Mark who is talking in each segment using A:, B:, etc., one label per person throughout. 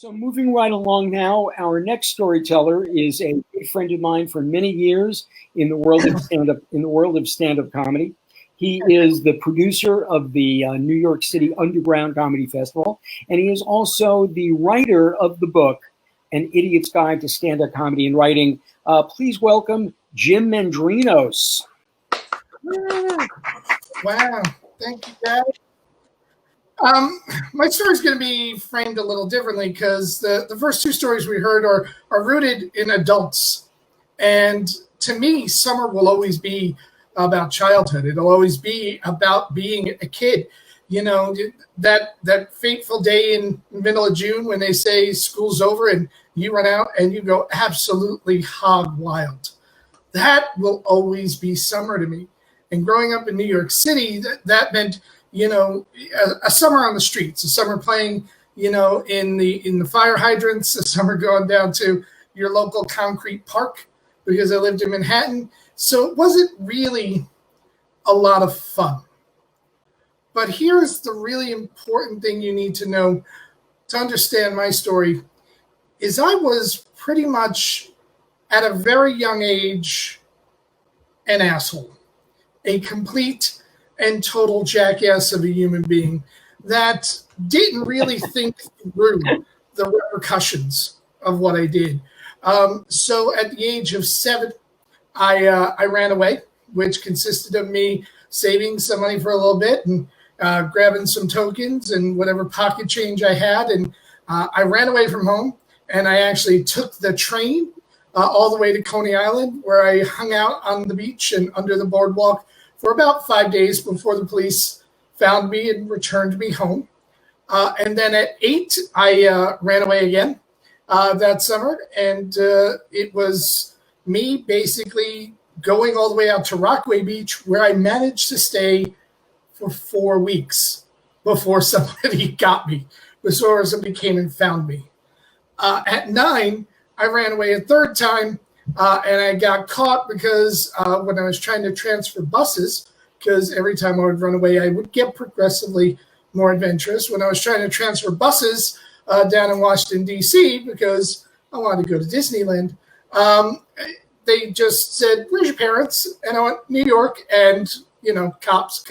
A: So moving right along now, our next storyteller is a good friend of mine for many years in the world of stand-up comedy. He is the producer of the New York City Underground Comedy Festival, and he is also the writer of the book, An Idiot's Guide to Stand-Up Comedy and Writing. Please welcome Jim Mendrinos.
B: Wow, thank you, guys. My story is going to be framed a little differently because the first two stories we heard are rooted in adults. And to me, summer will always be about childhood. It'll always be about being a kid. You know, that fateful day in the middle of June when they say school's over and you run out and you go absolutely hog wild. That will always be summer to me. And growing up in New York City, that meant, you know, a summer on the streets, a summer playing, you know, in the fire hydrants, a summer going down to your local concrete park because I lived in Manhattan. So it wasn't really a lot of fun. But here's the really important thing you need to know to understand my story is I was pretty much at a very young age an asshole, a complete and total jackass of a human being that didn't really think through the repercussions of what I did. So at the age of 7, I ran away, which consisted of me saving some money for a little bit and grabbing some tokens and whatever pocket change I had. And I ran away from home, and I actually took the train all the way to Coney Island, where I hung out on the beach and under the boardwalk for about 5 days before the police found me and returned me home. And then at 8, I ran away again that summer. And it was me basically going all the way out to Rockaway Beach, where I managed to stay for 4 weeks before somebody got me, before somebody came and found me. At 9, I ran away a third time. And I got caught because when I was trying to transfer buses, because every time I would run away, I would get progressively more adventurous. When I was trying to transfer buses down in Washington, D.C., because I wanted to go to Disneyland, they just said, "Where's your parents?" And I went, "New York," and, you know, cops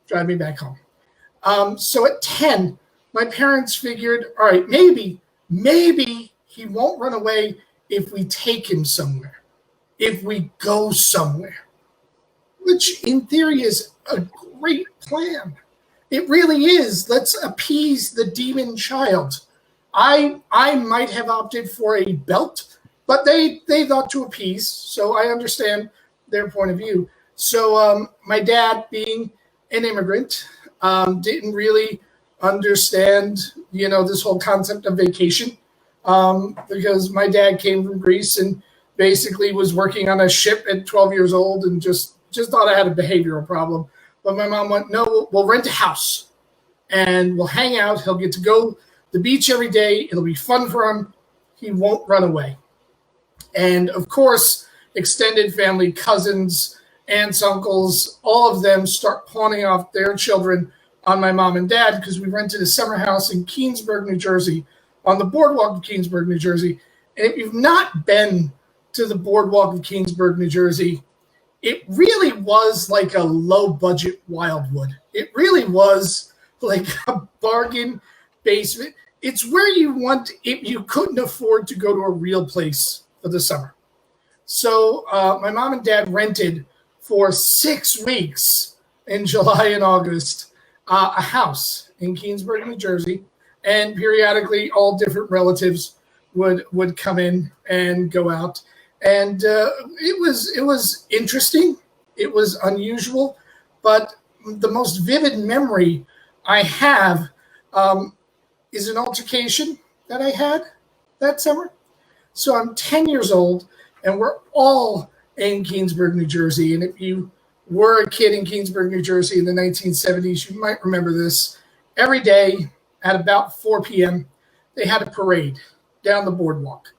B: drive me back home. So at 10, my parents figured, all right, maybe he won't run away if we take him somewhere, if we go somewhere, which in theory is a great plan. It really is. Let's appease the demon child. I might have opted for a belt, but they thought to appease, so I understand their point of view. So my dad, being an immigrant, didn't really understand, you know, this whole concept of vacation. Because my dad came from Greece and basically was working on a ship at 12 years old and just thought I had a behavioral problem. But my mom went, "No, we'll rent a house and we'll hang out. He'll get to go to the beach every day. It'll be fun for him. He won't run away." And of course, extended family, cousins, aunts, uncles, all of them start pawning off their children on my mom and dad because we rented a summer house in Keansburg, New Jersey, on the boardwalk of Keansburg, New Jersey. And if you've not been to the boardwalk of Keansburg, New Jersey, it really was like a low-budget Wildwood. It really was like a bargain basement. It's where you want if you couldn't afford to go to a real place for the summer. So my mom and dad rented for 6 weeks in July and August a house in Keansburg, New Jersey. And periodically, all different relatives would come in and go out, and it was interesting. It was unusual, but the most vivid memory I have is an altercation that I had that summer. So I'm 10 years old, and we're all in Keansburg, New Jersey. And if you were a kid in Keansburg, New Jersey in the 1970s, you might remember this. Every day, at about 4 p.m., they had a parade down the boardwalk.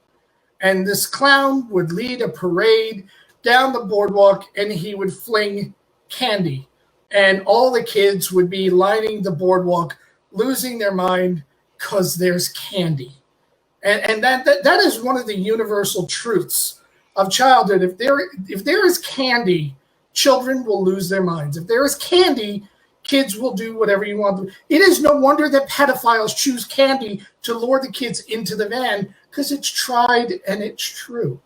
B: And this clown would lead a parade down the boardwalk, and he would fling candy. And all the kids would be lining the boardwalk, losing their mind, because there's candy. And that is one of the universal truths of childhood. If there is candy, children will lose their minds. If there is candy, kids will do whatever you want. It is no wonder that pedophiles choose candy to lure the kids into the van, because it's tried and it's true.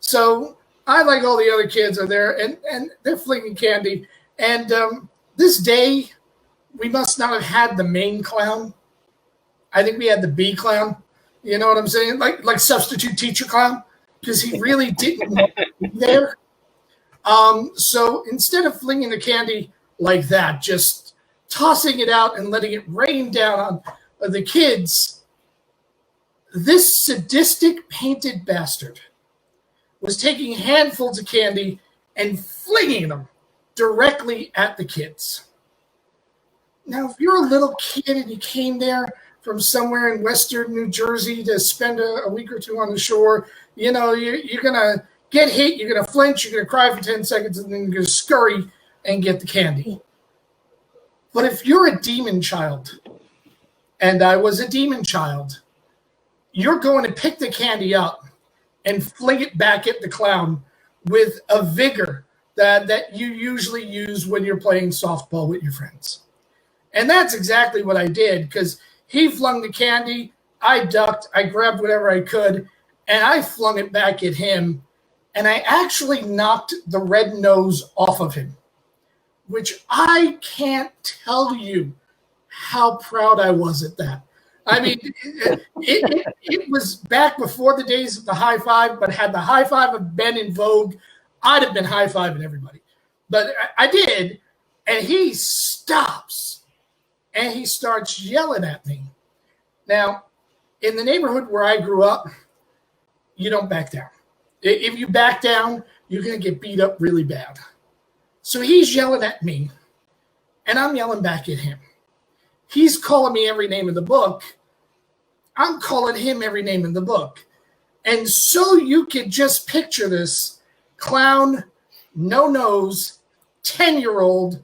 B: So I, like all the other kids, are there, and they're flinging candy. And this day, we must not have had the main clown. I think we had the B clown. You know what I'm saying? Like substitute teacher clown, because he really didn't be there. So instead of flinging the candy like that, just tossing it out and letting it rain down on the kids, this sadistic painted bastard was taking handfuls of candy and flinging them directly at the kids. Now, if you're a little kid and you came there from somewhere in western New Jersey to spend a week or two on the shore, you know, you're going to get hit, you're going to flinch, you're going to cry for 10 seconds, and then you're going to scurry and get the candy. But if you're a demon child, and I was a demon child, you're going to pick the candy up and fling it back at the clown with a vigor that you usually use when you're playing softball with your friends. And that's exactly what I did, because he flung the candy, I ducked, I grabbed whatever I could, and I flung it back at him. And I actually knocked the red nose off of him, which I can't tell you how proud I was at that. I mean, it was back before the days of the high five, but had the high five have been in vogue, I'd have been high fiving everybody. But I did, and he stops, and he starts yelling at me. Now, in the neighborhood where I grew up, you don't back down. If you back down, you're going to get beat up really bad. So he's yelling at me, and I'm yelling back at him. He's calling me every name in the book. I'm calling him every name in the book. And so you could just picture this clown, no nose, 10-year-old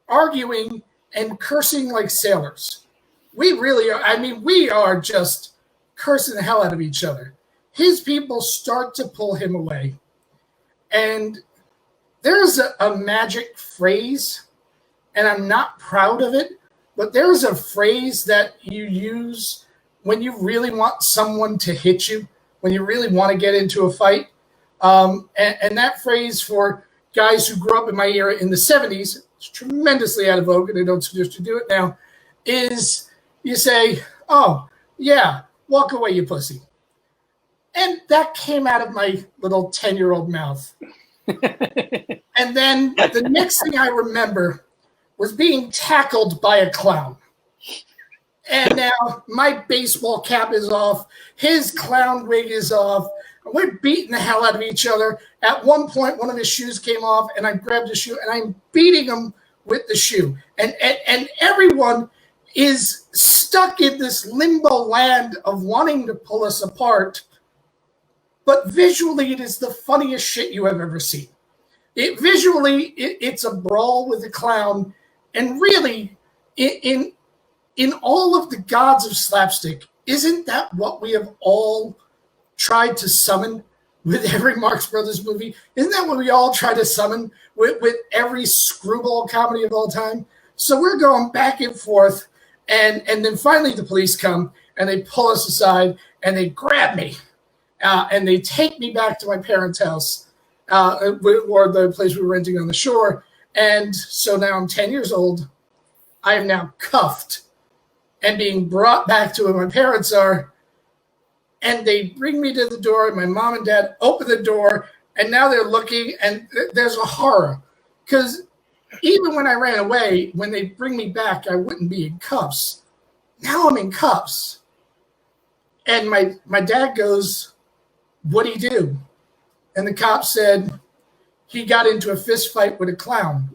B: arguing and cursing like sailors. We really are. I mean, we are just cursing the hell out of each other. His people start to pull him away. And there's a magic phrase, and I'm not proud of it, but there's a phrase that you use when you really want someone to hit you, when you really want to get into a fight. And that phrase, for guys who grew up in my era in the 70s, it's tremendously out of vogue, and I don't suggest you do it now, is you say, "Oh, yeah, walk away, you pussy." And that came out of my little 10-year-old mouth. And then the next thing I remember was being tackled by a clown. And now my baseball cap is off. His clown wig is off. We're beating the hell out of each other. At one point, one of his shoes came off, and I grabbed his shoe, and I'm beating him with the shoe. And everyone is stuck in this limbo land of wanting to pull us apart. But visually, it is the funniest shit you have ever seen. It's a brawl with a clown. And really, in all of the gods of slapstick, isn't that what we have all tried to summon with every Marx Brothers movie? Isn't that what we all try to summon with every screwball comedy of all time? So we're going back and forth, and then finally the police come, and they pull us aside, and they grab me. And they take me back to my parents' house, or the place we were renting on the shore. And so now I'm 10 years old. I am now cuffed and being brought back to where my parents are. And they bring me to the door, and my mom and dad open the door, and now they're looking, and there's a horror. Because even when I ran away, when they bring me back, I wouldn't be in cuffs. Now I'm in cuffs. And my dad goes, "What'd he do?" And the cop said, "He got into a fist fight with a clown."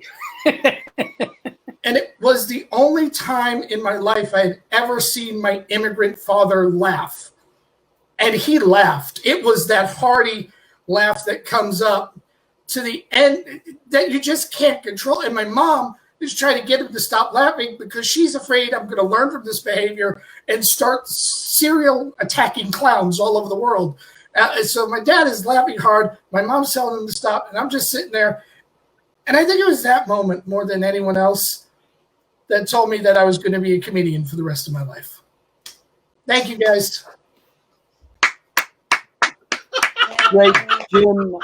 B: And it was the only time in my life I had ever seen my immigrant father laugh. And he laughed. It was that hearty laugh that comes up to the end that you just can't control. And my mom is try to get him to stop laughing because she's afraid I'm going to learn from this behavior and start serial attacking clowns all over the world. So my dad is laughing hard. My mom's telling him to stop, and I'm just sitting there. And I think it was that moment more than anyone else that told me that I was going to be a comedian for the rest of my life. Thank you, guys.
A: Great, Jim.